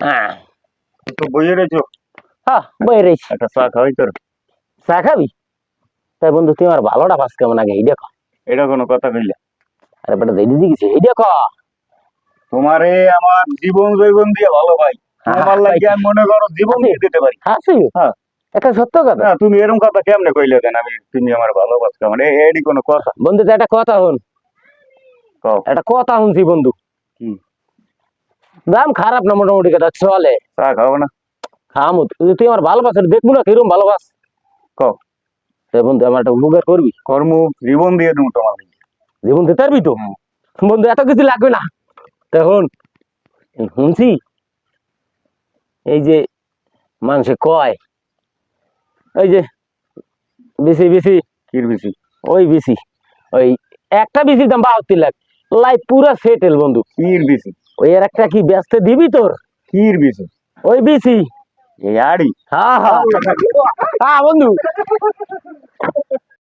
হ্যাঁ তো বইয়ে রয়েছো? হ্যাঁ বই রয়েছি। একটা চা খাওয়াই তোর। চা খাবি? তাই বন্ধু তুই আমার ভালোটা পাস কেমন আগে এই দেখো। এটা কোনো কথা কইলে? আরে বেটা দিদি দিয়েছি এই দেখো। তোমারে আমার জীবন জৈবন দিয়ে ভালো ভাই, তোমার লাগে আমি মনে করো জীবন দিয়ে দিতে পারি। হাসি হ্যাঁ এটা সত্য কথা। না, তুমি এরকম কথা কেমনে কইলে দেন? আমি তুমি আমার ভালোবাসো মানে এডি কোনো কথা? বন্ধু তো একটা কথা হন, কও। একটা কথা শুনছি বন্ধু। কি? দাম খারাপ না মোটামুটি কথা চলে। চা খাও না? খামু তুই আমার ভালোবাসা দেখবো না কিরম ভালোবাস। কও। তাই বন্ধু আমার একটা উপকার করবি? কর্ম জীবন দিয়ে দেবো তোমার লাগে। জীবন দিতে পারবি তো? বন্ধু এত কিছু লাগবে না তখন। শুনছি এই যে মানুষে কয় ওই যে বেশি বেশি কির বেশি? ওই বেশি ওই একটা বেশির দাম 72 লাখ, লাইফ পুরা সেটেল বন্ধু। কির বেশি? ওই আর একটা কি ব্যস্ত দিবি তোর? কির বেশি? ওই বেশি। এই আড়ি? হ্যাঁ হ্যাঁ হ্যাঁ বন্ধু।